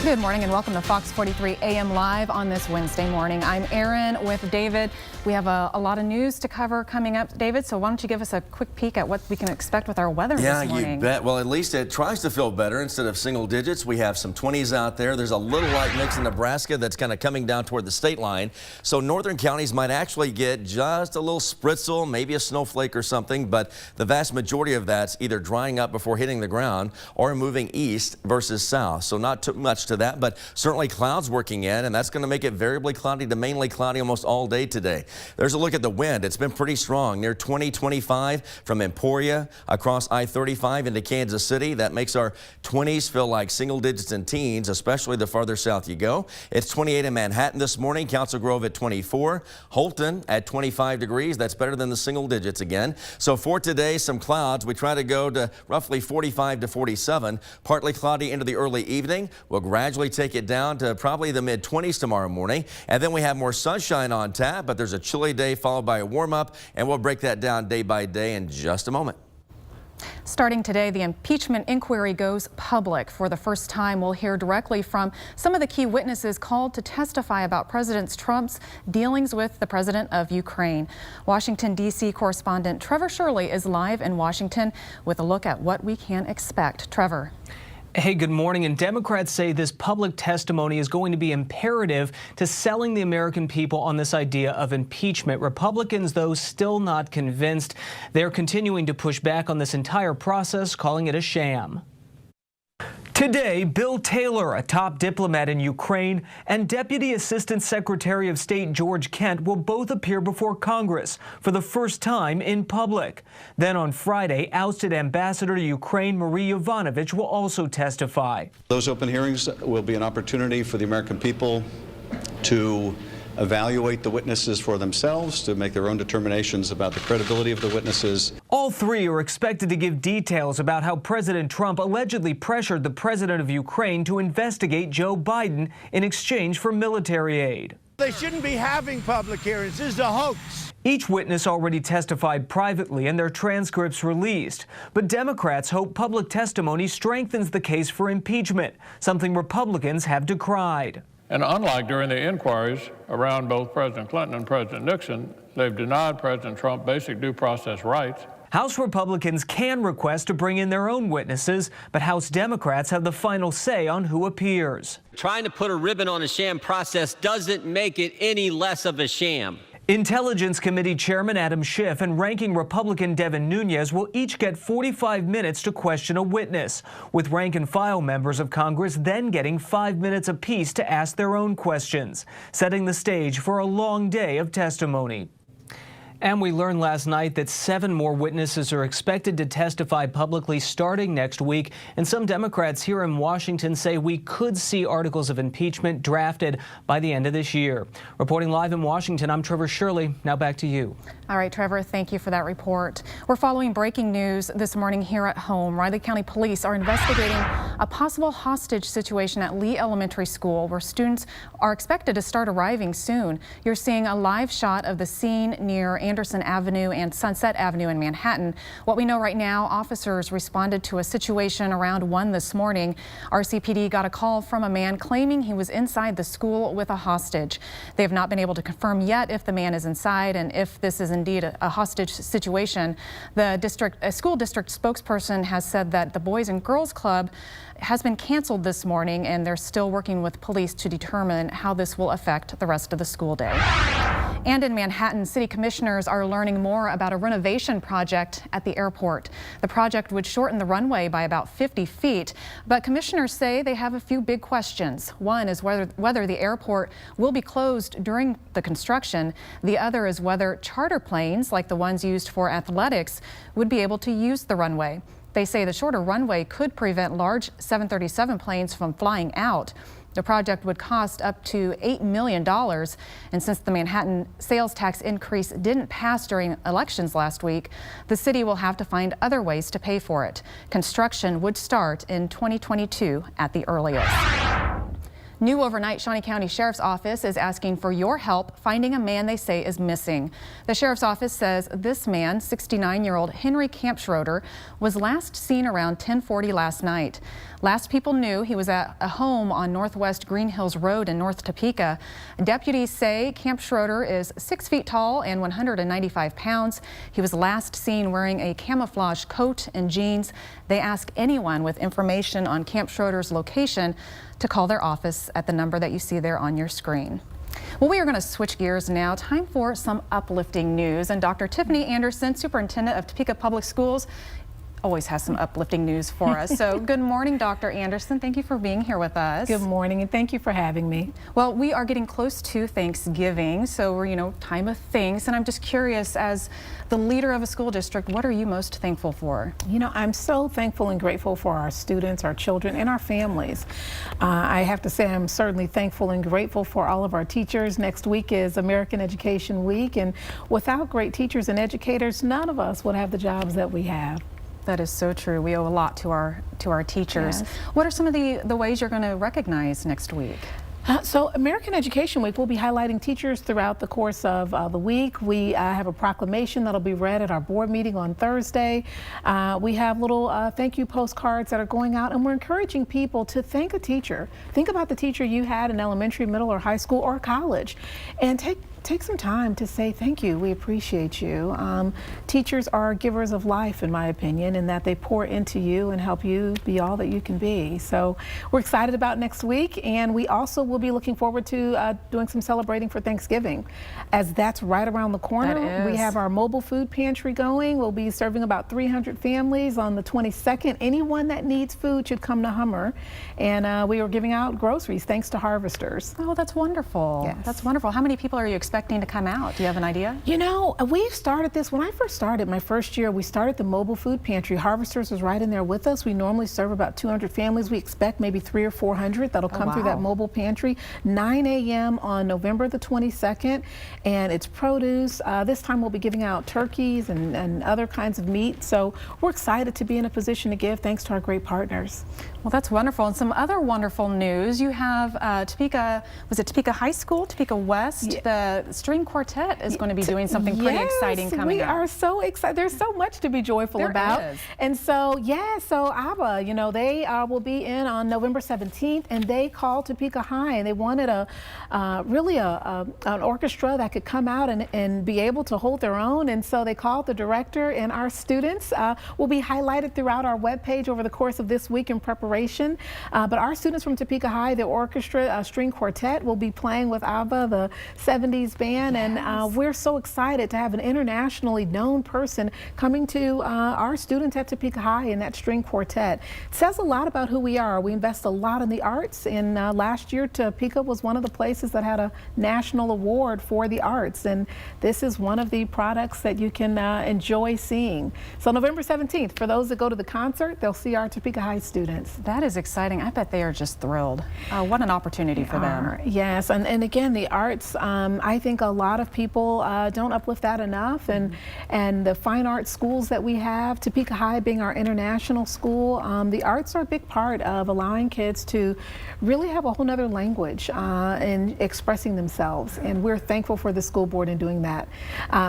Good morning and welcome to Fox 43 AM Live on this Wednesday morning. I'm Erin with David. We have a lot of news to cover coming up, David, so why don't you give us a quick peek at what we can expect with our weather this morning? Yeah, you bet. Well, at least it tries to feel better instead of single digits. We have some 20s out there. There's a little light mix in Nebraska that's kind of coming down toward the state line. So northern counties might actually get just a little spritzel, maybe a snowflake or something, but the vast majority of that's either drying up before hitting the ground or moving east versus south. So not too much to that, but certainly clouds working in, and that's going to make it variably cloudy to mainly cloudy almost all day today. There's a look at the wind. It's been pretty strong, near 20-25 from Emporia across I-35 into Kansas City. That makes our 20s feel like single digits and teens, especially the farther south you go. It's 28 in Manhattan this morning, Council Grove at 24, Holton at 25 degrees. That's better than the single digits again. So for today, some clouds. We try to go to roughly 45 to 47, partly cloudy into the early evening. We'll gradually take it down to probably the mid-20s tomorrow morning, and then we have more sunshine on tap, but there's a chilly day followed by a warm-up, and we'll break that down day by day in just a moment. Starting today, the impeachment inquiry goes public. For the first time, we'll hear directly from some of the key witnesses called to testify about President Trump's dealings with the president of Ukraine. Washington, D.C. correspondent Trevor Shirley is live in Washington with a look at what we can expect. Trevor. Hey, good morning. And Democrats say this public testimony is going to be imperative to selling the American people on this idea of impeachment. Republicans, though, still not convinced. They're continuing to push back on this entire process, calling it a sham. Today, Bill Taylor, a top diplomat in Ukraine, and Deputy Assistant Secretary of State George Kent will both appear before Congress for the first time in public. Then on Friday, ousted Ambassador to Ukraine Marie Yovanovitch will also testify. Those open hearings will be an opportunity for the American people to evaluate the witnesses for themselves, to make their own determinations about the credibility of the witnesses. All three are expected to give details about how President Trump allegedly pressured the president of Ukraine to investigate Joe Biden in exchange for military aid. They shouldn't be having public hearings. This is a hoax. Each witness already testified privately and their transcripts released. But Democrats hope public testimony strengthens the case for impeachment, something Republicans have decried. And unlike during the inquiries around both President Clinton and President Nixon, they've denied President Trump basic due process rights. House Republicans can request to bring in their own witnesses, but House Democrats have the final say on who appears. Trying to put a ribbon on a sham process doesn't make it any less of a sham. Intelligence Committee Chairman Adam Schiff and Ranking Republican Devin Nunes will each get 45 minutes to question a witness, with rank-and-file members of Congress then getting 5 minutes apiece to ask their own questions, setting the stage for a long day of testimony. And we learned last night that 7 more witnesses are expected to testify publicly starting next week. And some Democrats here in Washington say we could see articles of impeachment drafted by the end of this year. Reporting live in Washington, I'm Trevor Shirley. Now back to you. All right, Trevor, thank you for that report. We're following breaking news this morning here at home. Riley County Police are investigating a possible hostage situation at Lee Elementary School, where students are expected to start arriving soon. You're seeing a live shot of the scene near Anderson Avenue and Sunset Avenue in Manhattan. What we know right now, officers responded to a situation around 1 this morning. RCPD got a call from a man claiming he was inside the school with a hostage. They have not been able to confirm yet if the man is inside and if this is indeed a hostage situation. A school district spokesperson has said that the Boys and Girls Club has been canceled this morning, and they're still working with police to determine how this will affect the rest of the school day. And in Manhattan, city commissioners are learning more about a renovation project at the airport. The project would shorten the runway by about 50 feet, but commissioners say they have a few big questions. One is whether the airport will be closed during the construction. The other is whether charter planes, like the ones used for athletics, would be able to use the runway. They say the shorter runway could prevent large 737 planes from flying out. The project would cost up to $8 million, and since the Manhattan sales tax increase didn't pass during elections last week, the city will have to find other ways to pay for it. Construction would start in 2022 at the earliest. New overnight, Shawnee County Sheriff's Office is asking for your help finding a man they say is missing. The Sheriff's Office says this man, 69-year-old Henry Campschroeder, was last seen around 10:40 last night. Last people knew, he was at a home on Northwest Green Hills Road in North Topeka. Deputies say Campschroeder is 6 feet tall and 195 pounds. He was last seen wearing a camouflage coat and jeans. They ask anyone with information on Campschroeder's location to call their office at the number that you see there on your screen. Well, we are going to switch gears now. Time for some uplifting news. And Dr. Tiffany Anderson, Superintendent of Topeka Public Schools, always has some uplifting news for us. So good morning, Dr. Anderson. Thank you for being here with us. Good morning, and thank you for having me. Well, we are getting close to Thanksgiving, so we're, time of thanks. And I'm just curious, as the leader of a school district, what are you most thankful for? I'm so thankful and grateful for our students, our children, and our families. I have to say I'm certainly thankful and grateful for all of our teachers. Next week is American Education Week, and without great teachers and educators, none of us would have the jobs that we have. That is so true. We owe a lot to our teachers. Yes. What are some of the ways you're going to recognize next week? So American Education Week, we'll be highlighting teachers throughout the course of the week. We have a proclamation that'll be read at our board meeting on Thursday. We have little thank you postcards that are going out, and we're encouraging people to thank a teacher. Think about the teacher you had in elementary, middle, or high school or college, and take some time to say thank you. We appreciate you. Teachers are givers of life, in my opinion, in that they pour into you and help you be all that you can be. So we're excited about next week, and we also will be looking forward to doing some celebrating for Thanksgiving, as that's right around the corner. That is. We have our mobile food pantry going. We'll be serving about 300 families on the 22nd. Anyone that needs food should come to Hummer, and we are giving out groceries thanks to harvesters. Oh, that's wonderful. Yes. That's wonderful. How many people are you expecting to come out? Do you have an idea? We've started this. When I first started, my first year, we started the mobile food pantry. Harvesters was right in there with us. We normally serve about 200 families. We expect maybe 300 or 400 that'll come through that mobile pantry. 9 a.m. on November the 22nd, and it's produce. This time we'll be giving out turkeys and other kinds of meat. So we're excited to be in a position to give thanks to our great partners. Well, that's wonderful. And some other wonderful news. You have Topeka, was it Topeka High School, Topeka West? Yeah. The string quartet is going to be doing something pretty exciting coming up. We are so excited. There's so much to be joyful about. Is. And so, so ABBA, they will be in on November 17th, and they called Topeka High, and they wanted an orchestra that could come out and be able to hold their own. And so they called the director, and our students will be highlighted throughout our webpage over the course of this week in preparation. But our students from Topeka High, the orchestra string quartet, will be playing with ABBA, the 70s band, and we're so excited to have an internationally known person coming to our students at Topeka High in that string quartet. It says a lot about who we are. We invest a lot in the arts, and last year Topeka was one of the places that had a national award for the arts, and this is one of the products that you can enjoy seeing. So November 17th, for those that go to the concert, they'll see our Topeka High students. That is exciting. I bet they are just thrilled. What an opportunity for them. Yes, and again, the arts, I think a lot of people don't uplift that enough, and the fine arts schools that we have, Topeka High being our international school, the arts are a big part of allowing kids to really have a whole nother language in expressing themselves, and we're thankful for the school board in doing that.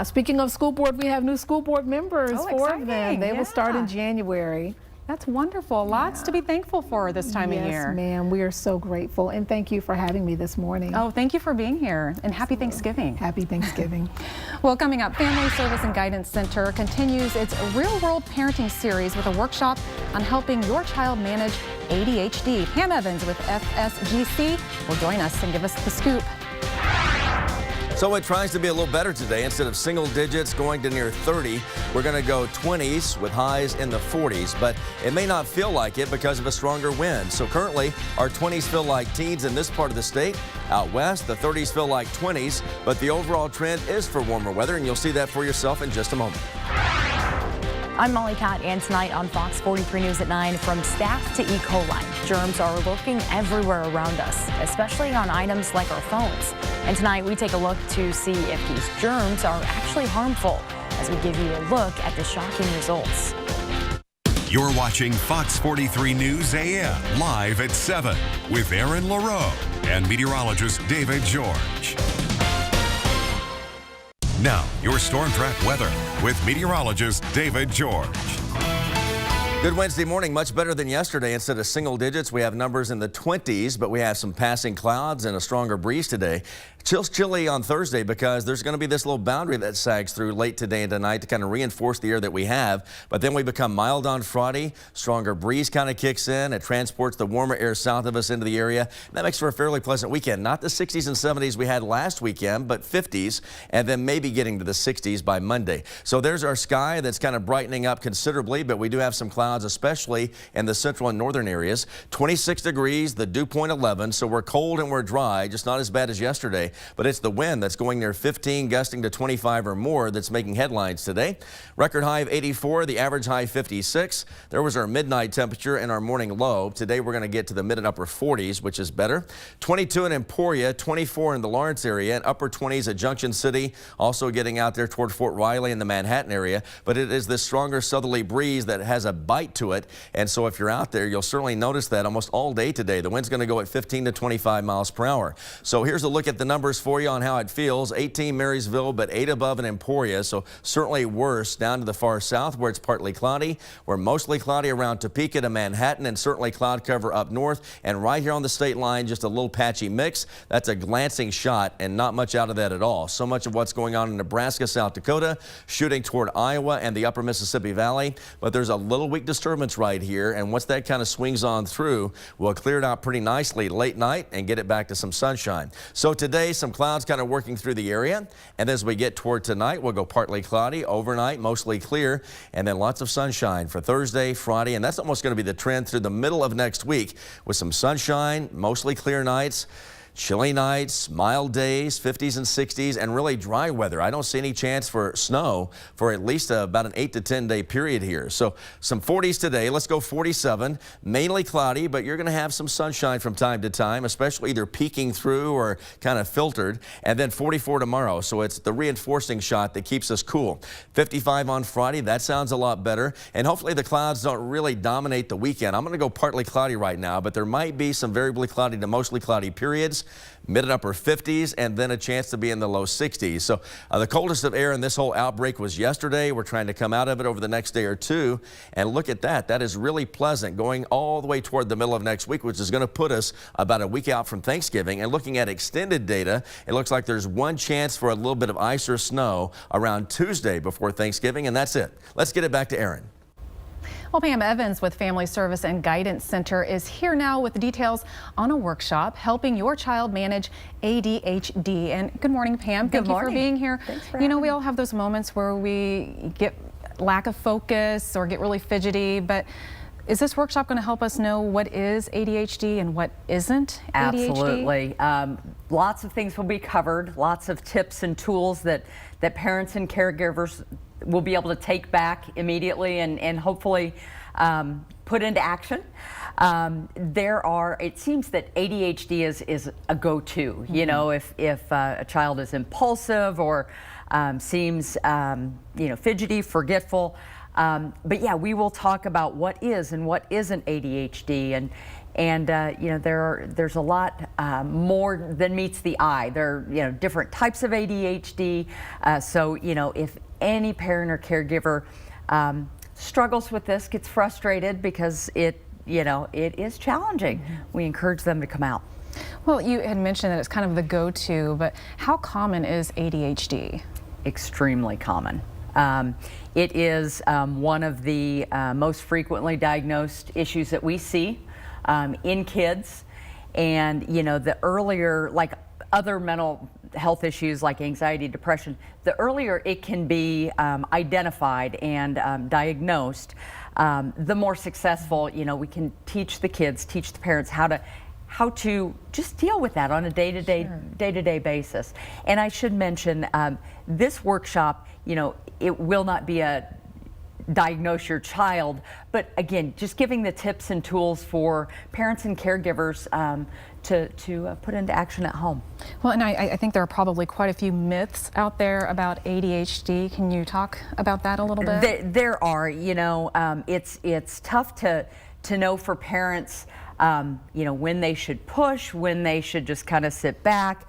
Speaking of school board, we have new school board members, 4 of them. They will start in January. That's wonderful. Lots to be thankful for this time of year. Yes, ma'am. We are so grateful, and thank you for having me this morning. Oh, thank you for being here, and happy Thanksgiving. Happy Thanksgiving. Well, coming up, Family Service and Guidance Center continues its real-world parenting series with a workshop on helping your child manage ADHD. Pam Evans with FSGC will join us and give us the scoop. So it tries to be a little better today. Instead of single digits going to near 30, we're going to go 20s with highs in the 40s, but it may not feel like it because of a stronger wind. So currently, our 20s feel like teens in this part of the state. Out west, the 30s feel like 20s, but the overall trend is for warmer weather, and you'll see that for yourself in just a moment. I'm Molly Cott, and tonight on Fox 43 News at 9, from staph to E. coli, germs are lurking everywhere around us, especially on items like our phones. And tonight we take a look to see if these germs are actually harmful, as we give you a look at the shocking results. You're watching Fox 43 News AM live at 7 with Aaron LaRoe and meteorologist David George. Now, your storm track weather with meteorologist David George. Good Wednesday morning, much better than yesterday. Instead of single digits, we have numbers in the 20s, but we have some passing clouds and a stronger breeze today. Chilly on Thursday because there's going to be this little boundary that sags through late today and tonight to kind of reinforce the air that we have. But then we become mild on Friday. Stronger breeze kind of kicks in. It transports the warmer air south of us into the area. That makes for a fairly pleasant weekend. Not the 60s and 70s we had last weekend, but 50s, and then maybe getting to the 60s by Monday. So there's our sky that's kind of brightening up considerably, but we do have some clouds, especially in the central and northern areas. 26 degrees, the dew point 11, so we're cold and we're dry, just not as bad as yesterday. But it's the wind that's going near 15, gusting to 25 or more that's making headlines today. Record high of 84, the average high 56. There was our midnight temperature and our morning low. Today we're going to get to the mid and upper 40s, which is better. 22 in Emporia, 24 in the Lawrence area, and upper 20s at Junction City. Also getting out there toward Fort Riley in the Manhattan area. But it is this stronger southerly breeze that has a bite to it. And so if you're out there, you'll certainly notice that almost all day today. The wind's going to go at 15 to 25 miles per hour. So here's a look at the numbers for you on how it feels. 18 Marysville, but 8 above in Emporia, so certainly worse down to the far south where it's partly cloudy. We're mostly cloudy around Topeka to Manhattan, and certainly cloud cover up north. And right here on the state line, just a little patchy mix. That's a glancing shot and not much out of that at all. So much of what's going on in Nebraska, South Dakota, shooting toward Iowa and the upper Mississippi Valley. But there's a little weak disturbance right here, and once that kind of swings on through, we'll clear it out pretty nicely late night and get it back to some sunshine. So today, some clouds kind of working through the area, and as we get toward tonight, we'll go partly cloudy, overnight mostly clear, and then lots of sunshine for Thursday, Friday, and that's almost going to be the trend through the middle of next week with some sunshine, mostly clear nights. Chilly nights, mild days, 50s and 60s, and really dry weather. I don't see any chance for snow for at least about an 8 to 10 day period here. So some 40s today. Let's go 47. Mainly cloudy, but you're going to have some sunshine from time to time, especially either peeking through or kind of filtered. And then 44 tomorrow. So it's the reinforcing shot that keeps us cool. 55 on Friday. That sounds a lot better. And hopefully the clouds don't really dominate the weekend. I'm going to go partly cloudy right now, but there might be some variably cloudy to mostly cloudy periods. Mid and upper 50s, and then a chance to be in the low 60s. So the coldest of air in this whole outbreak was yesterday. We're trying to come out of it over the next day or two. And look at that. That is really pleasant going all the way toward the middle of next week, which is going to put us about a week out from Thanksgiving. And looking at extended data, it looks like there's one chance for a little bit of ice or snow around Tuesday before Thanksgiving, and that's it. Let's get it back to Aaron. Well, Pam Evans with Family Service and Guidance Center is here now with details on a workshop helping your child manage ADHD. And good morning, Pam. Thank you for being here. Thanks for having me. We all have those moments where we get lack of focus or get really fidgety, but is this workshop going to help us know what is ADHD and what isn't ADHD? Absolutely. Lots of things will be covered, lots of tips and tools that parents and caregivers will be able to take back immediately and hopefully put into action. It seems that ADHD is a go-to. Mm-hmm. You know, if a child is impulsive or seems fidgety, forgetful. But yeah, we will talk about what is and what isn't ADHD, and there's a lot more than meets the eye. There are different types of ADHD. So if any parent or caregiver struggles with this, gets frustrated because it is challenging, we encourage them to come out. Well, you had mentioned that it's kind of the go-to, but how common is ADHD? Extremely common. It is one of the most frequently diagnosed issues that we see in kids, and the earlier, like other mental health issues like anxiety, depression, the earlier it can be identified and diagnosed, the more successful we can teach the kids, teach the parents how to just deal with that on a day-to-day basis. And I should mention this workshop, it will not be a diagnose your child. But again, just giving the tips and tools for parents and caregivers to put into action at home. Well, and I think there are probably quite a few myths out there about ADHD. Can you talk about that a little bit? There are, you know, it's tough to know for parents, you know, when they should push, when they should just kind of sit back.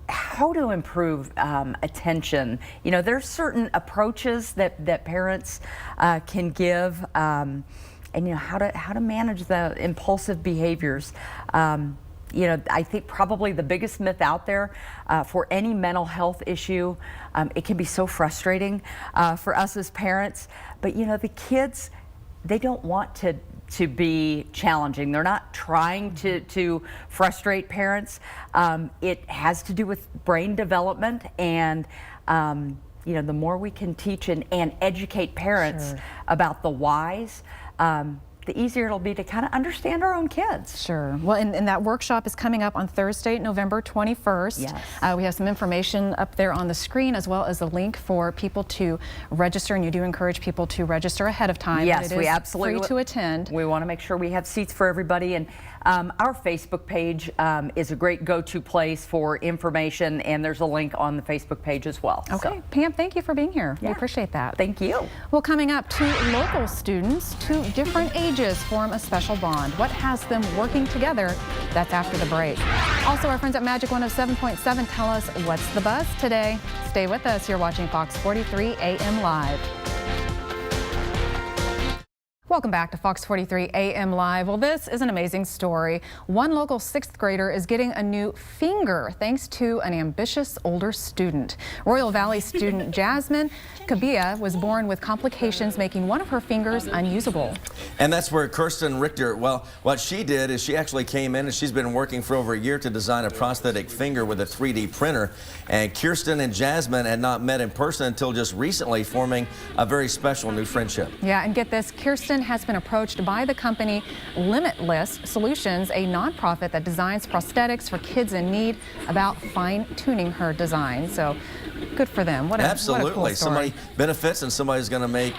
How to improve attention. You know, there's certain approaches that parents can give, and you know how to manage the impulsive behaviors. You know, I think probably the biggest myth out there for any mental health issue, it can be so frustrating for us as parents. But you know, the kids, they don't want to be challenging. They're not trying to frustrate parents. It has to do with brain development, and you know, the more we can teach and educate parents about the whys, the easier it'll be to kind of understand our own kids. Sure. Well, and that workshop is coming up on Thursday, November 21st. Yes. We have some information up there on the screen, as well as a link for people to register, and you do encourage people to register ahead of time. Yes, we free absolutely to attend. We want to make sure we have seats for everybody, and our Facebook page is a great go-to place for information, and there's a link on the Facebook page as well. Okay, so. Pam, thank you for being here. Yeah. We appreciate that. Thank you. Well, coming up, two local students, two different ages, form a special bond. What has them working together? That's after the break. Also, our friends at Magic 107.7 tell us what's the buzz today. Stay with us. You're watching Fox 43 AM Live. Welcome back to Fox 43 AM Live. Well, this is an amazing story. One local 6th grader is getting a new finger thanks to an ambitious older student. Royal Valley student Jasmine KAB was born with complications, making one of her fingers unusable. And that's where Kirsten Richter, well, what she did is she actually came in and she's been working for over a year to design a prosthetic finger with a 3D printer. And Kirsten and Jasmine had not met in person until just recently, forming a very special new friendship. Yeah, and get this, Kirsten has been approached by the company Limitless Solutions, a nonprofit that designs prosthetics for kids in need, about fine-tuning her design. So good for them. What a cool story. Somebody benefits and somebody's going to make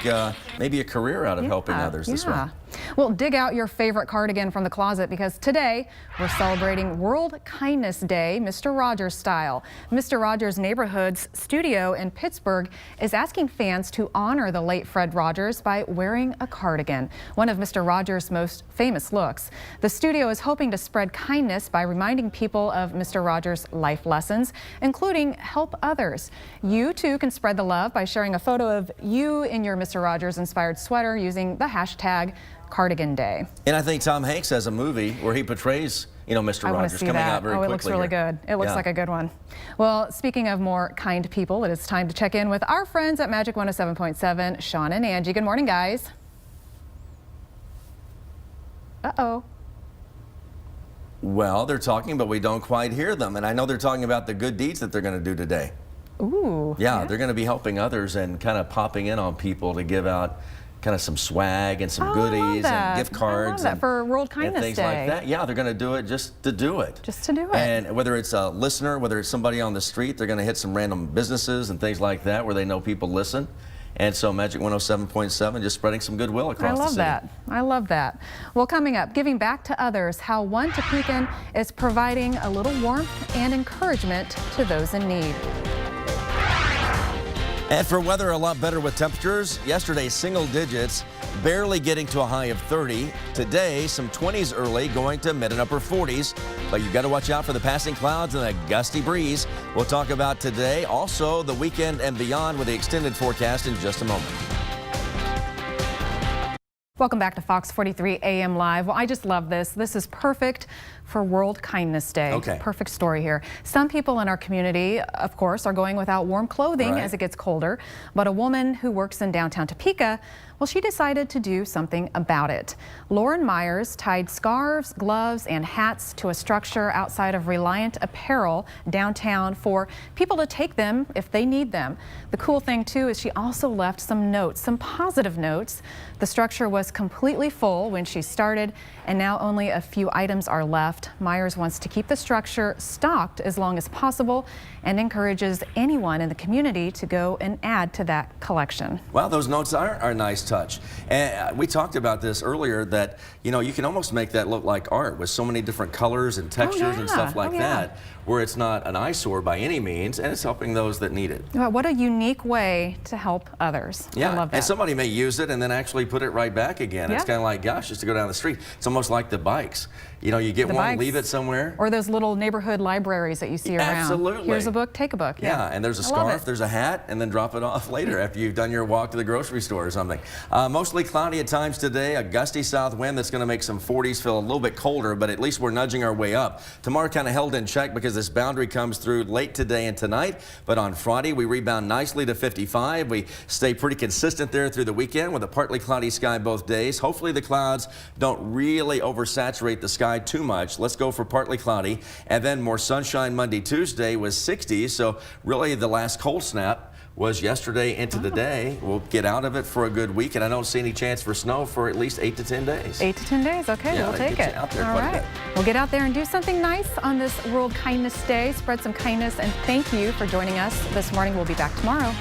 maybe a career out of helping others this way. Well, dig out your favorite cardigan from the closet, because today we're celebrating World Kindness Day, Mr. Rogers style. Mr. Rogers Neighborhood's studio in Pittsburgh is asking fans to honor the late Fred Rogers by wearing a cardigan, one of Mr. Rogers' most famous looks. The studio is hoping to spread kindness by reminding people of Mr. Rogers' life lessons, including help others. You too can spread the love by sharing a photo of you in your Mr. Rogers inspired sweater using the hashtag Cardigan Day. And I think Tom Hanks has a movie where he portrays, you know, Mr. Rogers coming out very quickly. Oh, it looks really good. It looks like a good one. Well, speaking of more kind people, it is time to check in with our friends at Magic 107.7, Sean and Angie. Good morning, guys. Uh-oh. Well, they're talking, but we don't quite hear them. And I know they're talking about the good deeds that they're going to do today. Ooh. Yeah, they're going to be helping others and kind of popping in on people to give out kind of some swag and some goodies and gift cards and for World Kindness things Day. like that. Yeah, they're going to do it just to do it. Just to do it. And whether it's a listener, whether it's somebody on the street, they're going to hit some random businesses and things like that where they know people listen. And so Magic 107.7 just spreading some goodwill across the city. I love that. Well, coming up, giving back to others, how one Topekan is providing a little warmth and encouragement to those in need. And for weather, a lot better with temperatures. Yesterday, single digits, barely getting to a high of 30. Today, some 20s early, going to mid and upper 40s. But you've got to watch out for the passing clouds and a gusty breeze. We'll talk about today, also the weekend and beyond with the extended forecast in just a moment. Welcome back to Fox 43 AM Live. Well, I just love this. This is perfect for World Kindness Day. Okay. Perfect story here. Some people in our community, of course, are going without warm clothing as it gets colder. But a woman who works in downtown Topeka, well, Well, she decided to do something about it. Lauren Myers tied scarves, gloves, and hats to a structure outside of Reliant Apparel downtown for people to take them if they need them. The cool thing, too, is she also left some notes, some positive notes. The structure was completely full when she started, and now only a few items are left. Myers wants to keep the structure stocked as long as possible and encourages anyone in the community to go and add to that collection. Well, those notes are a nice touch. And we talked about this earlier that, you know, you can almost make that look like art with so many different colors and textures and stuff like that, where it's not an eyesore by any means, and it's helping those that need it. Well, what a unique way to help others. Yeah, I love that. And somebody may use it and then actually put it right back again. It's kind of like, gosh, just to go down the street. It's almost like the bikes. You know, you get one, bikes, leave it somewhere. Or those little neighborhood libraries that you see around. Absolutely. Here's a book, take a book. Yeah, and there's a scarf, there's a hat, and then drop it off later after you've done your walk to the grocery store or something. Mostly cloudy at times today, a gusty south wind that's going to make some 40s feel a little bit colder, but at least we're nudging our way up. Tomorrow kind of held in check because this boundary comes through late today and tonight, but on Friday we rebound nicely to 55. We stay pretty consistent there through the weekend with a partly cloudy sky both days. Hopefully the clouds don't really oversaturate the sky too much. Let's go for partly cloudy, and then more sunshine Monday, Tuesday was 60s, so really the last cold snap was yesterday into the day. We'll get out of it for a good week, and I don't see any chance for snow for at least 8 to 10 days. 8 to 10 days, okay, Yeah, we'll take it. Out there All right, we'll get out there and do something nice on this World Kindness Day. Spread some kindness, and thank you for joining us this morning. We'll be back tomorrow.